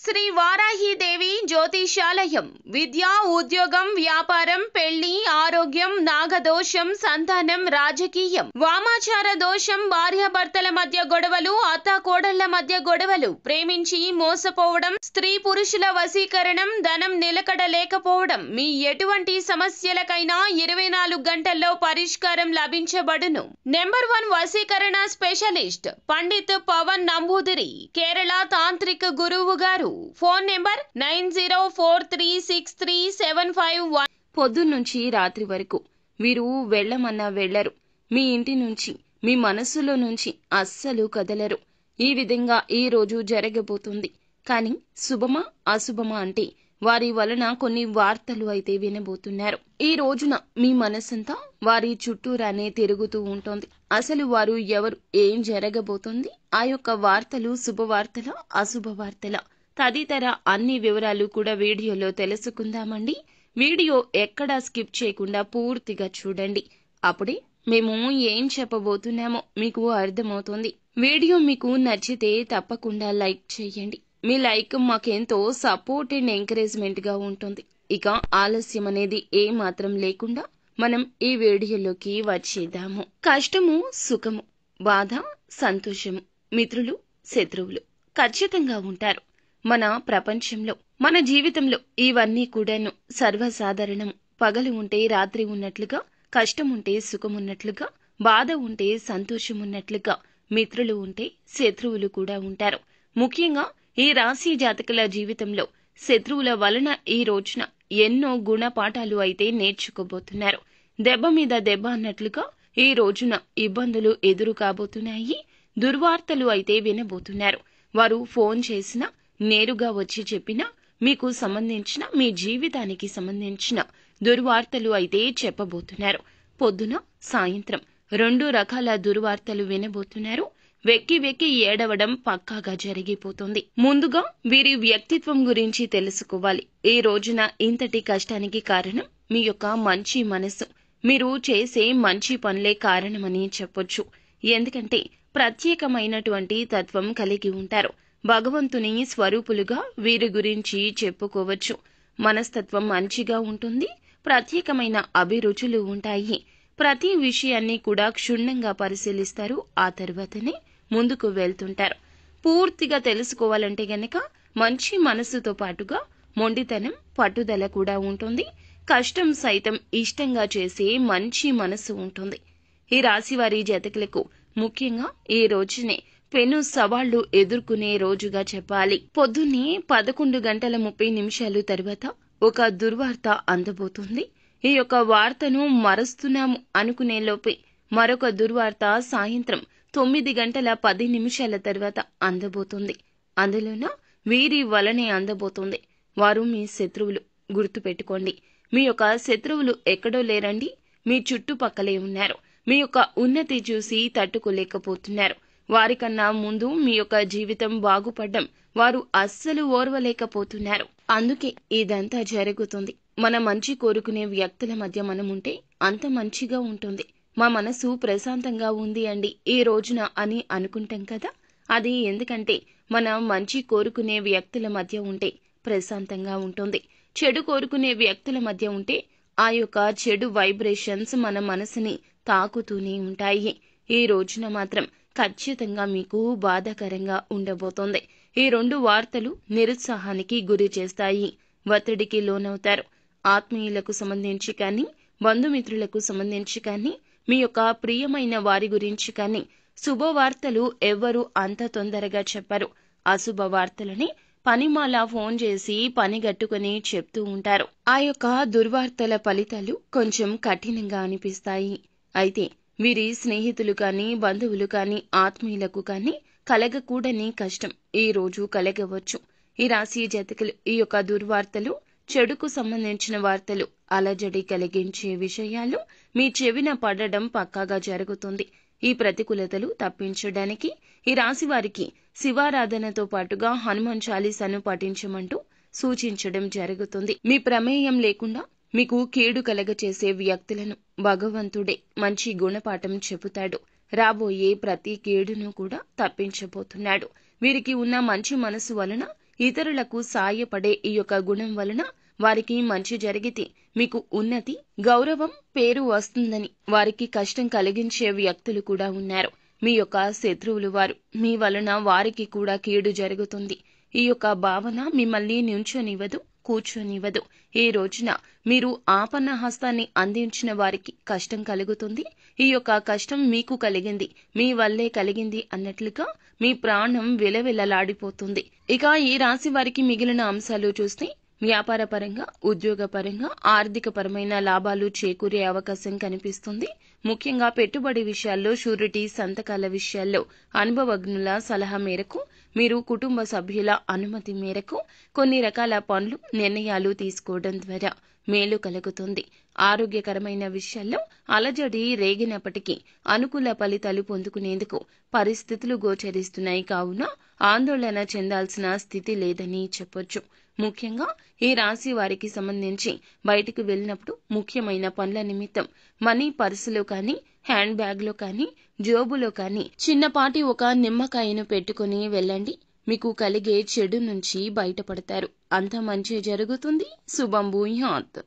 శ్రీ వారాహిదేవి జ్యోతిషాలయం విద్య, ఉద్యోగం, వ్యాపారం, పెళ్లి, ఆరోగ్యం, నాగదోషం, సంతానం, రాజకీయం, వామాచార దోషం, భార్యాభర్తల మధ్య గొడవలు, అత్తాకోడళ్ల మధ్య గొడవలు, ప్రేమించి మోసపోవడం, స్త్రీ పురుషుల వశీకరణం, ధనం నిలకడ లేకపోవడం, మీ ఎటువంటి సమస్యలకైనా 24 గంటల్లో పరిష్కారం లభించబడును. నెంబర్ 1 వశీకరణ స్పెషలిస్ట్ పండిత్ పవన్ నంబూదిరి, కేరళ తాంత్రిక గురువు గారు. Phone number 9043637551. పొద్దున్నుంచి రాత్రి వరకు వీరు వెళ్ళమన్నా వెళ్లరు. మీ ఇంటి నుంచి, మీ మనస్సులో నుంచి అస్సలు కదలరు. ఈ విధంగా ఈ రోజు జరగబోతుంది. కానీ శుభమా అశుభమా అంటే వారి వలన కొన్ని వార్తలు అయితే వినబోతున్నారు. ఈ రోజున మీ మనసంతా వారి చుట్టూరానే తిరుగుతూ ఉంటుంది. అసలు వారు ఎవరు, ఏం జరగబోతుంది, ఆ యొక్క వార్తలు శుభవార్తల, అశుభ వార్తల తదితర అన్ని వివరాలు కూడా వీడియోలో తెలుసుకుందామండి. వీడియో ఎక్కడా స్కిప్ చేయకుండా పూర్తిగా చూడండి. అప్పుడే మేము ఏం చెప్పబోతున్నామో మీకు అర్థమవుతుంది. వీడియో మీకు నచ్చితే తప్పకుండా లైక్ చేయండి. మీ లైక్ మాకెంతో సపోర్ట్ అండ్ ఎంకరేజ్మెంట్ గా ఉంటుంది. ఇక ఆలస్యం అనేది ఏ మాత్రం లేకుండా మనం ఈ వీడియోలోకి వచ్చేద్దాము. కష్టము, సుఖము, బాధ, సంతోషము, మిత్రులు, శత్రువులు ఖచ్చితంగా ఉంటారు. మన ప్రపంచంలో, మన జీవితంలో ఇవన్నీ కూడాను సర్వసాధారణం. పగలు ఉంటే రాత్రి ఉన్నట్లుగా, కష్టం ఉంటే సుఖం ఉన్నట్లుగా, బాధ ఉంటే సంతోషం ఉన్నట్లుగా, మిత్రులు ఉంటే శత్రువులు కూడా ఉంటారు. ముఖ్యంగా ఈ రాశి జాతకుల జీవితంలో శత్రువుల వలన ఈ రోజున ఎన్నో గుణపాఠాలు అయితే నేర్చుకోబోతున్నారు. దెబ్బ మీద దెబ్బ అన్నట్లుగా ఈ రోజున ఇబ్బందులు ఎదురు కాబోతున్నాయి. దుర్వార్తలు అయితే వినబోతున్నారు. వారు ఫోన్ చేసినా, నేరుగా వచ్చి చెప్పినా, మీకు సంబంధించిన, మీ జీవితానికి సంబంధించిన దుర్వార్తలు అయితే చెప్పబోతున్నారు. పొద్దున, సాయంత్రం 2 రకాల దుర్వార్తలు వినబోతున్నారు. వెక్కి వెక్కి ఏడవడం పక్కాగా జరిగిపోతుంది. ముందుగా వీరి వ్యక్తిత్వం గురించి తెలుసుకోవాలి. ఈ రోజున ఇంతటి కష్టానికి కారణం మీ యొక్క మంచి మనసు, మీరు చేసే మంచి పనులే కారణమని చెప్పొచ్చు. ఎందుకంటే ప్రత్యేకమైనటువంటి తత్వం కలిగి ఉంటారు. భగవంతుని స్వరూపులుగా వీరి గురించి చెప్పుకోవచ్చు. మనస్తత్వం మంచిగా ఉంటుంది. ప్రత్యేకమైన అభిరుచులు ఉంటాయి. ప్రతి విషయాన్ని కూడా క్షుణ్ణంగా పరిశీలిస్తారు. ఆ తర్వాతనే ముందుకు వెళ్తుంటారు. పూర్తిగా తెలుసుకోవాలంటే గనక మంచి మనసుతో పాటుగా మొండితనం, పట్టుదల కూడా ఉంటుంది. కష్టం సైతం ఇష్టంగా చేసే మంచి మనసు ఉంటుంది. ఈ రాశివారి జాతకులకు ముఖ్యంగా ఈ రోజునే పెను సవాళ్లు ఎదుర్కొనే రోజుగా చెప్పాలి. పొద్దున్నే 11:30 తర్వాత ఒక దుర్వార్త అందబోతుంది. ఈ యొక్క వార్తను మరుస్తున్నాము అనుకునే లోపే మరొక దుర్వార్త సాయంత్రం 9:10 తర్వాత అందబోతుంది. అందులోన వీరి వలనే అందబోతుంది. వారు మీ శత్రువులు. గుర్తుపెట్టుకోండి, మీ యొక్క శత్రువులు ఎక్కడో లేరండి, మీ చుట్టుపక్కలే ఉన్నారు. మీ యొక్క ఉన్నతి చూసి తట్టుకోలేకపోతున్నారు. వారికన్నా ముందు మీ యొక్క జీవితం బాగుపడ్డం వారు అస్సలు ఓర్వలేకపోతున్నారు. అందుకే ఇదంతా జరుగుతుంది. మన మంచి కోరుకునే వ్యక్తుల మధ్య మనముంటే అంత మంచిగా ఉంటుంది. మా మనసు ప్రశాంతంగా ఉంది అండి ఈ రోజున అని అనుకుంటాం కదా. అది ఎందుకంటే మన మంచి కోరుకునే వ్యక్తుల మధ్య ఉంటే ప్రశాంతంగా ఉంటుంది. చెడు కోరుకునే వ్యక్తుల మధ్య ఉంటే ఆ యొక్క చెడు వైబ్రేషన్స్ మన మనసుని తాకుతూనే ఉంటాయి. ఈ రోజున మాత్రం ఖచ్చితంగా మీకు బాధాకరంగా ఉండబోతోంది. ఈ 2 వార్తలు నిరుత్సాహానికి గురి చేస్తాయి. ఒత్తిడికి లోనవుతారు. ఆత్మీయులకు సంబంధించి కానీ, బంధుమిత్రులకు సంబంధించి కానీ, మీ యొక్క ప్రియమైన వారి గురించి కానీ శుభవార్తలు ఎవ్వరూ అంత తొందరగా చెప్పరు. అశుభ వార్తలని పనిమాల ఫోన్ చేసి పనిగట్టుకుని చెప్తూ ఉంటారు. ఆ యొక్క దుర్వార్తల ఫలితాలు కొంచెం కఠినంగా అనిపిస్తాయి. అయితే వీరి స్నేహితులు కానీ, బంధువులు కానీ, ఆత్మీయులకు కానీ కలగకూడని కష్టం ఈ రోజు కలగవచ్చు. ఈ రాశి జాతకులు ఈ యొక్క దుర్వార్తలు, చెడుకు సంబంధించిన వార్తలు, అలజడి కలిగించే విషయాలు మీ చెవిన పడడం పక్కాగా జరుగుతుంది. ఈ ప్రతికూలతలు తప్పించడానికి ఈ రాశి వారికి శివారాధనతో పాటుగా హనుమాన్ చాలీసాను పఠించమంటూ సూచించడం జరుగుతుంది. మీ ప్రమేయం లేకుండా మీకు కీడు కలగచేసే వ్యక్తులను భగవంతుడే మంచి గుణపాఠం చెబుతాడు. రాబోయే ప్రతి కీడును కూడా తప్పించబోతున్నాడు. వీరికి ఉన్న మంచి మనసు వలన ఇతరులకు సాయపడే ఈ యొక్క గుణం వలన వారికి మంచి జరిగితే మీకు ఉన్నతి, గౌరవం, పేరు వస్తుందని వారికి కష్టం కలిగించే వ్యక్తులు కూడా ఉన్నారు. మీ యొక్క శత్రువులు వారు. మీ వలన వారికి కూడా కీడు జరుగుతుంది. ఈ యొక్క భావన మిమ్మల్ని నించోనివ్వదు, కూర్చోనివ్వదు. ఈ రోజున మీరు ఆపన్న హస్తాన్ని అందించిన వారికి కష్టం కలుగుతుంది. ఈ యొక్క కష్టం మీకు కలిగింది, మీ వల్లే కలిగింది అన్నట్లుగా మీ ప్రాణం విలవిలలాడిపోతుంది. ఇక ఈ రాశి వారికి మిగిలిన అంశాలు చూస్తే వ్యాపారపరంగా, ఉద్యోగపరంగా, ఆర్థికపరమైన లాభాలు చేకూరే అవకాశం కనిపిస్తుంది. ముఖ్యంగా పెట్టుబడి విషయాల్లో, షూరిటీ సంతకాల విషయాల్లో అనుభవజ్ఞుల సలహా మేరకు, మీరు కుటుంబ సభ్యుల అనుమతి మేరకు కొన్ని రకాల పనులు, నిర్ణయాలు తీసుకోవడం ద్వారా మేలు కలుగుతుంది. ఆరోగ్యకరమైన విషయాల్లో అలజడి రేగినప్పటికీ అనుకూల ఫలితాలు పొందుకునేందుకు పరిస్థితులు గోచరిస్తున్నాయి. కావున ఆందోళన చెందాల్సిన స్థితి లేదని చెప్పొచ్చు. ముఖ్యంగా ఈ రాశి వారికి సంబంధించి బయటకు వెళ్ళినప్పుడు ముఖ్యమైన పనుల నిమిత్తం మనీ పర్సులో కానీ, హ్యాండ్ బ్యాగ్లో కానీ, జోబులో కానీ చిన్నపాటి ఒక నిమ్మకాయను పెట్టుకుని వెళ్ళండి. మీకు కలిగే చెడు నుంచి బయటపడతారు. అంత మంచి జరుగుతుంది. శుభం భూయాత్.